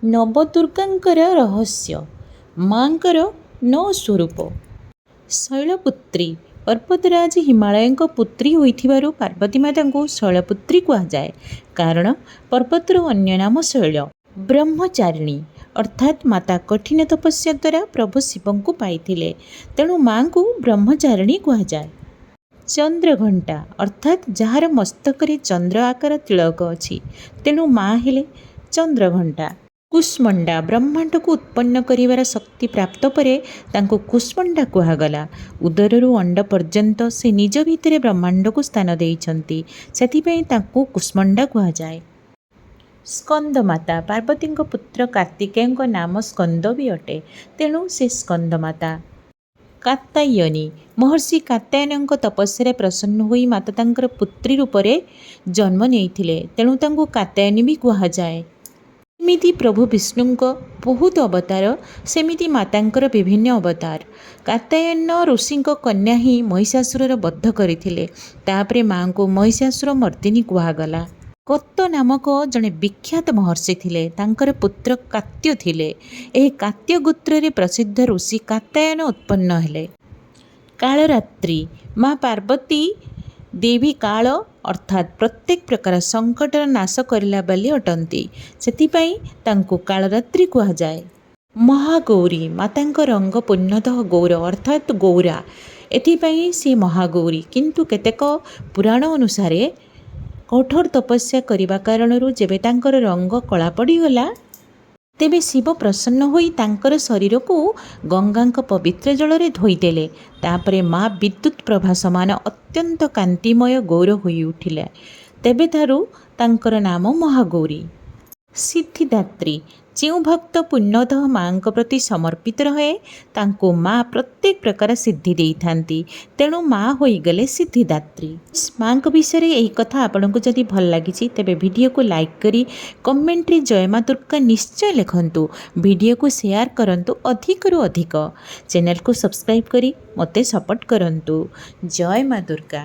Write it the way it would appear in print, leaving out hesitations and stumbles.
ନବଦୁର୍ଗାଙ୍କର ରହସ୍ୟ ମାଙ୍କର 9 ସ୍ୱରୂପ। ଶୈଳପୁତ୍ରୀ ପର୍ବତରାଜ ହିମାଳୟଙ୍କ ପୁତ୍ରୀ ହୋଇଥିବାରୁ ପାର୍ବତୀ ମାତାଙ୍କୁ ଶୈଳପୁତ୍ରୀ କୁହାଯାଏ। କାରଣ ପର୍ବତର ଅନ୍ୟ ନାମ ଶୈଳ। ବ୍ରହ୍ମଚାରିଣୀ ଅର୍ଥାତ୍ ମାତା କଠିନ ତପସ୍ୟା ଦ୍ୱାରା ପ୍ରଭୁ ଶିବଙ୍କୁ ପାଇଥିଲେ, ତେଣୁ ମାଙ୍କୁ ବ୍ରହ୍ମଚାରିଣୀ କୁହାଯାଏ। ଚନ୍ଦ୍ରଘଣ୍ଟା ଅର୍ଥାତ୍ ଯାହାର ମସ୍ତକରେ ଚନ୍ଦ୍ର ଆକାର ତିଳକ ଅଛି, ତେଣୁ ମା ହେଲେ ଚନ୍ଦ୍ରଘଣ୍ଟା। କୁଷ୍ମଣ୍ଡା ବ୍ରହ୍ମାଣ୍ଡକୁ ଉତ୍ପନ୍ନ କରିବାର ଶକ୍ତି ପ୍ରାପ୍ତ ପରେ ତାଙ୍କୁ କୁଷ୍ମଣ୍ଡା କୁହାଗଲା। ଉଦରରୁ ଅଣ୍ଡ ପର୍ଯ୍ୟନ୍ତ ସେ ନିଜ ଭିତରେ ବ୍ରହ୍ମାଣ୍ଡକୁ ସ୍ଥାନ ଦେଇଛନ୍ତି, ସେଥିପାଇଁ ତାଙ୍କୁ କୁଷ୍ମଣ୍ଡା କୁହାଯାଏ। ସ୍କନ୍ଦମାତା ପାର୍ବତୀଙ୍କ ପୁତ୍ର କାର୍ତ୍ତିକେୟଙ୍କ ନାମ ସ୍କନ୍ଦ ବି ଅଟେ, ତେଣୁ ସେ ସ୍କନ୍ଦମାତା। କାତ୍ୟାୟନୀ ମହର୍ଷି କାତ୍ୟାୟନଙ୍କ ତପସ୍ୟାରେ ପ୍ରସନ୍ନ ହୋଇ ମାତା ତାଙ୍କର ପୁତ୍ରୀ ରୂପରେ ଜନ୍ମ ନେଇଥିଲେ, ତେଣୁ ତାଙ୍କୁ କାତ୍ୟାୟନୀ ବି କୁହାଯାଏ। ଯେମିତି ପ୍ରଭୁ ବିଷ୍ଣୁଙ୍କ ବହୁତ ଅବତାର, ସେମିତି ମାତାଙ୍କର ବିଭିନ୍ନ ଅବତାର। କାତ୍ୟାୟନ ଋଷିଙ୍କ କନ୍ୟା ହିଁ ମହିଷାସୁରର ବଧ କରିଥିଲେ, ତାପରେ ମାଙ୍କୁ ମହିଷାସୁର ମର୍ଦ୍ଦିନୀ କୁହାଗଲା। କତ୍ତ ନାମକ ଜଣେ ବିଖ୍ୟାତ ମହର୍ଷି ଥିଲେ, ତାଙ୍କର ପୁତ୍ର କାତ୍ୟ ଥିଲେ। ଏହି କାତ୍ୟ ଗୋତ୍ରରେ ପ୍ରସିଦ୍ଧ ଋଷି କାତ୍ୟାୟନ ଉତ୍ପନ୍ନ ହେଲେ। କାଳରାତ୍ରି ମା ପାର୍ବତୀ ଦେବୀ କାଳ ଅର୍ଥାତ୍ ପ୍ରତ୍ୟେକ ପ୍ରକାର ସଙ୍କଟର ନାଶ କରିଲା ବୋଲି ଅଟନ୍ତି, ସେଥିପାଇଁ ତାଙ୍କୁ କାଳରାତ୍ରି କୁହାଯାଏ। ମହାଗୌରୀ ମାତାଙ୍କ ରଙ୍ଗ ପୂର୍ଣ୍ଣତଃ ଗୌର ଅର୍ଥାତ୍ ଗୌରା, ଏଥିପାଇଁ ସେ ମହାଗୌରୀ। କିନ୍ତୁ କେତେକ ପୁରାଣ ଅନୁସାରେ କଠୋର ତପସ୍ୟା କରିବା କାରଣରୁ ଯେବେ ତାଙ୍କର ରଙ୍ଗ କଳା ପଡ଼ିଗଲା, ତେବେ ଶିବ ପ୍ରସନ୍ନ ହୋଇ ତାଙ୍କର ଶରୀରକୁ ଗଙ୍ଗାଙ୍କ ପବିତ୍ର ଜଳରେ ଧୋଇଦେଲେ। ତାପରେ ମା ବିଦ୍ୟୁତ୍ ପ୍ରଭା ସମାନ ଅତ୍ୟନ୍ତ କାନ୍ତିମୟ ଗୌର ହୋଇ ଉଠିଲେ। ତେବେଠାରୁ ତାଙ୍କର ନାମ ମହାଗୌରୀ। ସିଦ୍ଧିଦାତ୍ରୀ ଯେଉଁ ଭକ୍ତ ପୂର୍ଣ୍ଣତଃ ମାଙ୍କ ପ୍ରତି ସମର୍ପିତ ରହେ, ତାଙ୍କୁ ମା ପ୍ରତ୍ୟେକ ପ୍ରକାର ସିଦ୍ଧି ଦେଇଥାନ୍ତି, ତେଣୁ ମା ହୋଇଗଲେ ସିଦ୍ଧିଦାତ୍ରୀ। ମାଙ୍କ ବିଷୟରେ ଏହି କଥା ଆପଣଙ୍କୁ ଯଦି ଭଲ ଲାଗିଛି, ତେବେ ଭିଡ଼ିଓକୁ ଲାଇକ୍ କରି କମେଣ୍ଟରେ ଜୟ ମା ଦୁର୍ଗା ନିଶ୍ଚୟ ଲେଖନ୍ତୁ। ଭିଡ଼ିଓକୁ ସେୟାର କରନ୍ତୁ ଅଧିକରୁ ଅଧିକ। ଚ୍ୟାନେଲକୁ ସବସ୍କ୍ରାଇବ୍ କରି ମୋତେ ସପୋର୍ଟ କରନ୍ତୁ। ଜୟ ମା ଦୁର୍ଗା।